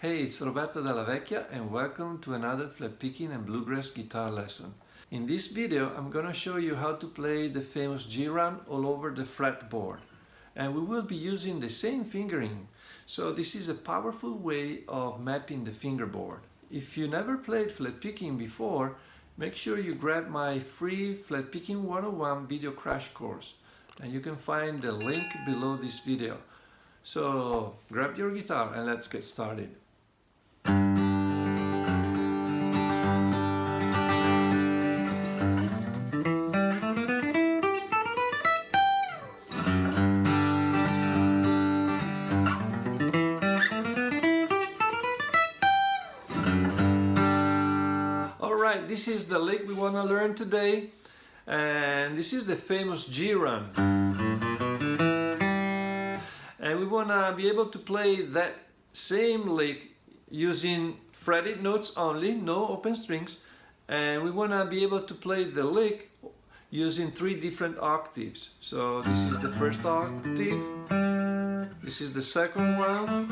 Hey, it's Roberto Dalla Vecchia and welcome to another flat picking and bluegrass guitar lesson. In this video I'm gonna show you how to play the famous G run all over the fretboard. And we will be using the same fingering, so this is a powerful way of mapping the fingerboard. If you never played flat picking before, make sure you grab my free Flat Picking 101 video crash course. And you can find the link below this video. So grab your guitar and let's get started. Alright, this is the lick we want to learn today, and this is the famous G run. And we want to be able to play that same lick using fretted notes only, no open strings, and we want to be able to play the lick using 3 different octaves. So this is the first octave, this is the second one,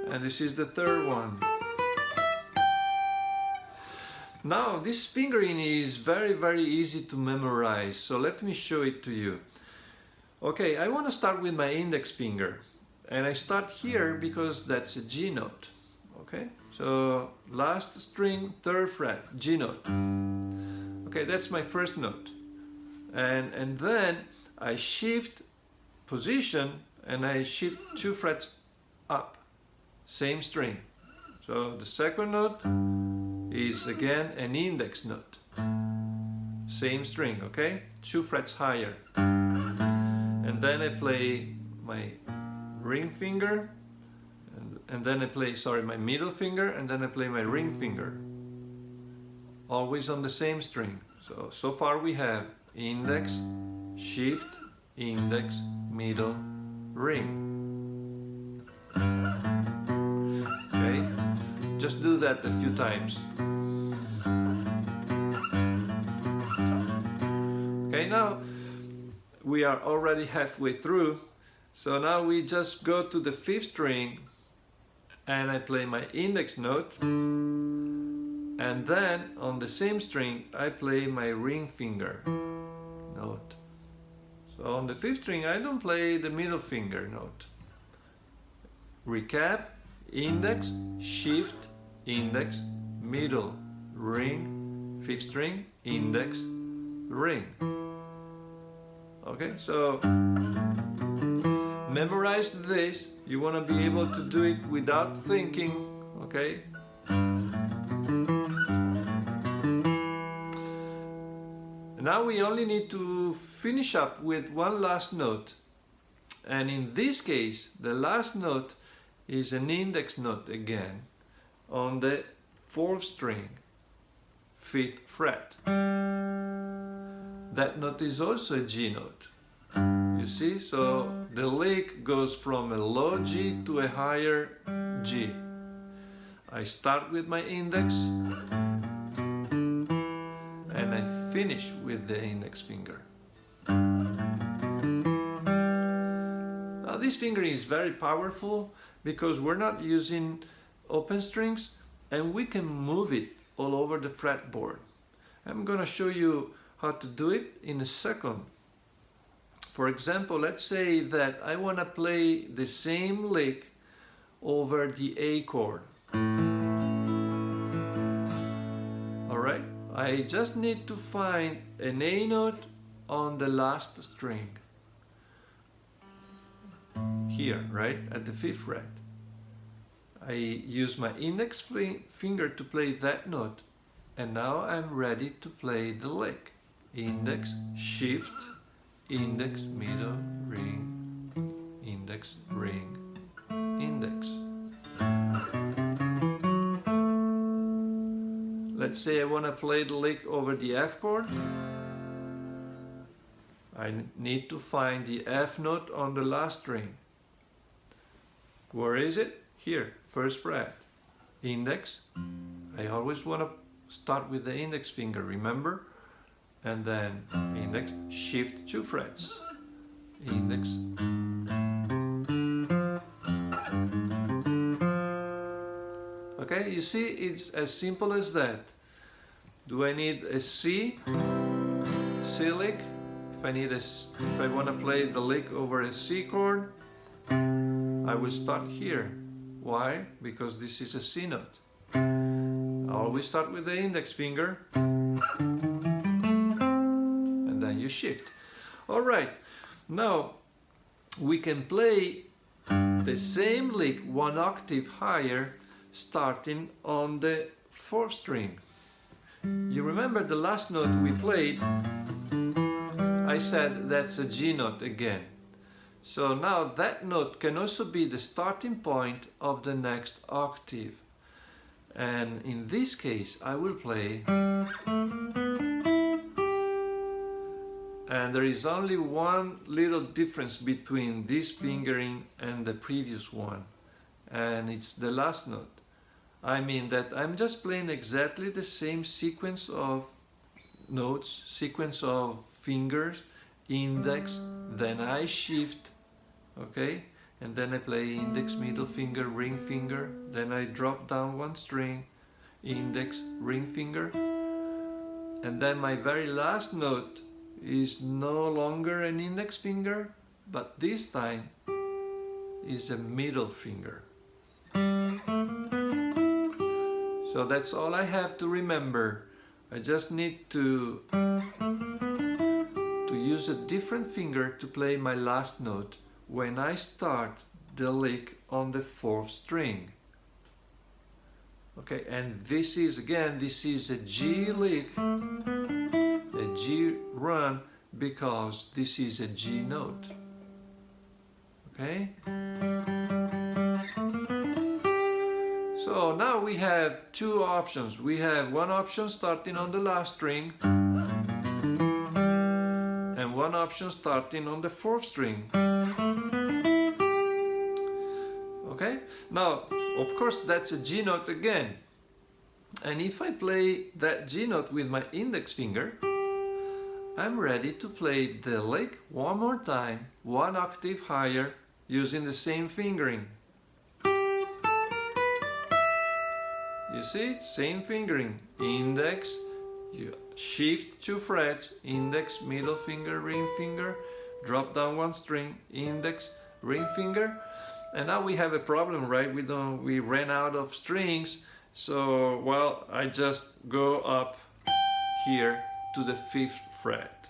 and this is the third one. Now this fingering is very easy to memorize, so let me show it to you. Okay, I want to start with my index finger, and I start here because that's a G note. Okay, so last string, 3rd fret, G note. Okay, that's my first note, and then I shift position and I shift 2 frets up, same string. So the second note is again an index note, same string, okay, 2 frets higher. And then I play my ring finger, and then I play, my middle finger, and then I play my ring finger. Always on the same string. So far we have index, shift, index, middle, ring. Okay, just do that a few times. Okay, now we are already halfway through, so now we just go to the 5th string and I play my index note, and then on the same string I play my ring finger note. So on the 5th string I don't play the middle finger note. Recap: index, shift, index, middle, ring, 5th string, index, ring. Okay, so memorize this. You want to be able to do it without thinking, okay? Now we only need to finish up with one last note. And in this case, the last note is an index note again on the 4th string, 5th fret. That note is also a G note. You see, so the lick goes from a low G to a higher G. I start with my index and I finish with the index finger. Now this fingering is very powerful because we're not using open strings and we can move it all over the fretboard. I'm gonna show you how to do it in a second. For example, let's say that I want to play the same lick over the A chord. Alright, I just need to find an A note on the last string. Here, right, at the 5th fret. I use my index finger to play that note, and now I'm ready to play the lick. Index, shift, index, middle, ring, index, ring, index. Let's say I want to play the lick over the F chord. I need to find the F note on the last string. Where is it? Here, 1st fret. Index. I always want to start with the index finger, remember? And then index, shift 2 frets. Index, Okay, you see, it's as simple as that. Do I need a C lick? If I want to play the lick over a C chord, I will start here. Why? Because this is a C note. I always start with the index finger, and then you shift. All right, now we can play the same lick one octave higher, starting on the 4th string. You remember the last note we played? I said that's a G note again. So now that note can also be the starting point of the next octave. And in this case I will play, and there is only one little difference between this fingering and the previous one, and it's the last note. I mean that I'm just playing exactly the same sequence of notes, sequence of fingers, index, then I shift, okay, and then I play index, middle finger, ring finger, then I drop down one string, index, ring finger, and then my very last note is no longer an index finger, but this time is a middle finger. So that's all I have to remember. I just need to use a different finger to play my last note when I start the lick on the 4th string. Okay, and this is a G lick, a G run, because this is a G note. Okay? So now we have two options. We have one option starting on the last string and one option starting on the 4th string. Okay? Now, of course, that's a G note again. And if I play that G note with my index finger, I'm ready to play the lick one more time, one octave higher, using the same fingering. You see, same fingering, index, you shift 2 frets, index, middle finger, ring finger, drop down one string, index, ring finger, and now we have a problem, right? We ran out of strings, so well, I just go up here to the 5th fret,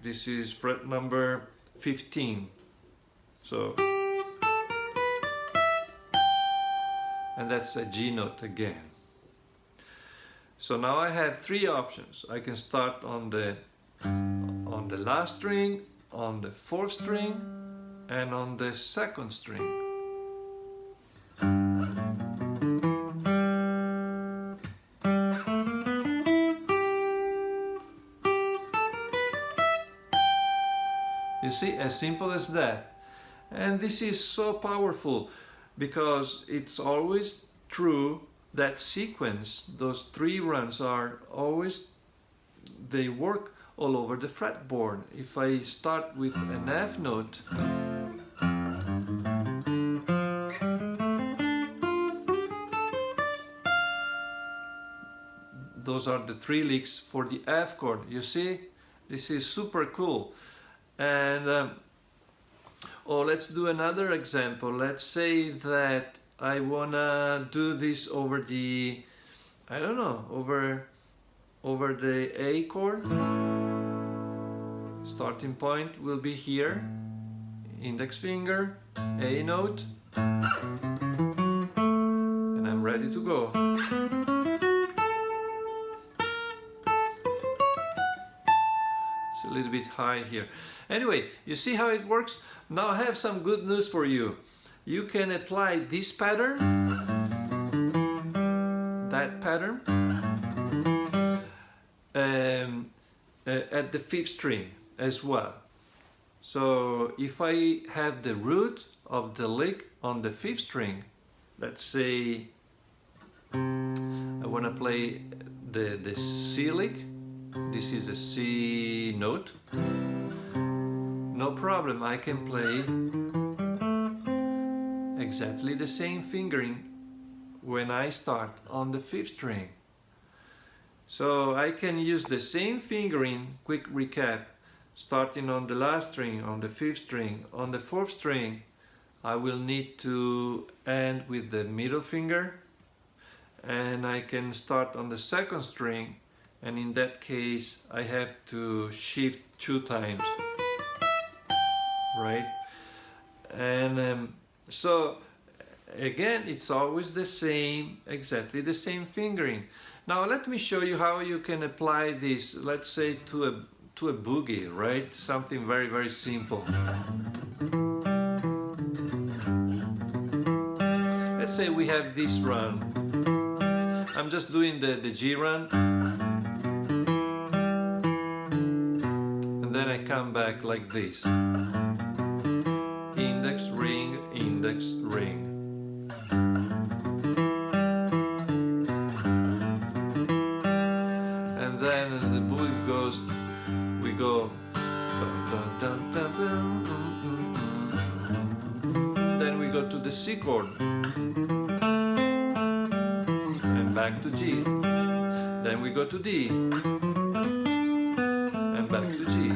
this is fret number 15. So, and that's a G note again. So now I have three options. I can start on the last string, on the 4th string, and on the 2nd string. You see, as simple as that. And this is so powerful because it's always true that sequence, those 3 runs are always, they work all over the fretboard. If I start with an F note, those are the 3 licks for the F chord. You see, this is super cool. And let's do another example. Let's say that I wanna do this over the, I don't know, over the A chord. Starting point will be here, index finger, A note, and I'm ready to go. It's a little bit high here. Anyway, you see how it works? Now I have some good news for you. You can apply this pattern, that pattern, at the 5th string as well. So if I have the root of the lick on the 5th string, let's say I want to play the C lick, this is a C note, no problem, I can play exactly the same fingering when I start on the 5th string. So I can use the same fingering, quick recap, starting on the last string, on the 5th string, on the 4th string. I will need to end with the middle finger, and I can start on the 2nd string, and in that case I have to shift 2 times, right? And so again, it's always the same, exactly the same fingering. Now let me show you how you can apply this, let's say to a boogie, right? Something very, very simple. Let's say we have this run. I'm just doing the G run, and then I come back like this. Index, ring, index, ring. And then as the boogie goes, we go dun, dun, dun, dun, dun, then we go to the C chord and back to G. Then we go to D and back to G.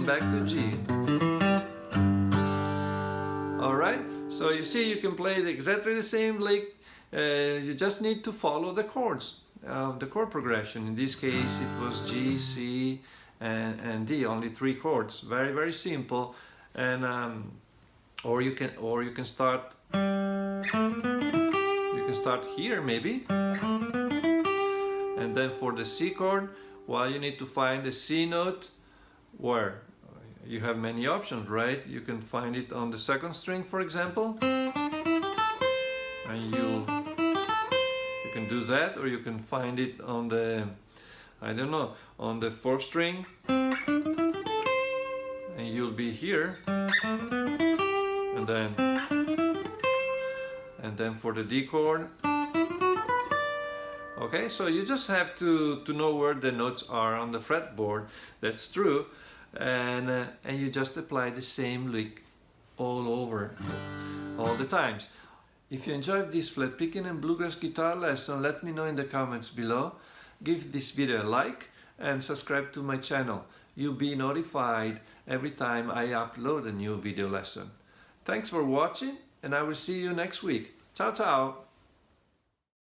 Back to G. Alright, so you see you can play exactly the same lick, you just need to follow the chords, the chord progression. In this case it was G, C and D, only 3 chords, very, very simple. And or you can start here maybe, and then for the C chord, well, you need to find the C note where you have many options, right? You can find it on the 2nd string, for example, and you can do that, or you can find it on the, I don't know, on the 4th string, and you'll be here, and then for the D chord. Okay, so you just have to know where the notes are on the fretboard, that's true, and you just apply the same lick all over, all the times. If you enjoyed this flat picking and bluegrass guitar lesson, let me know in the comments below. Give this video a like and subscribe to my channel. You'll be notified every time I upload a new video lesson. Thanks for watching, and I will see you next week. Ciao, ciao!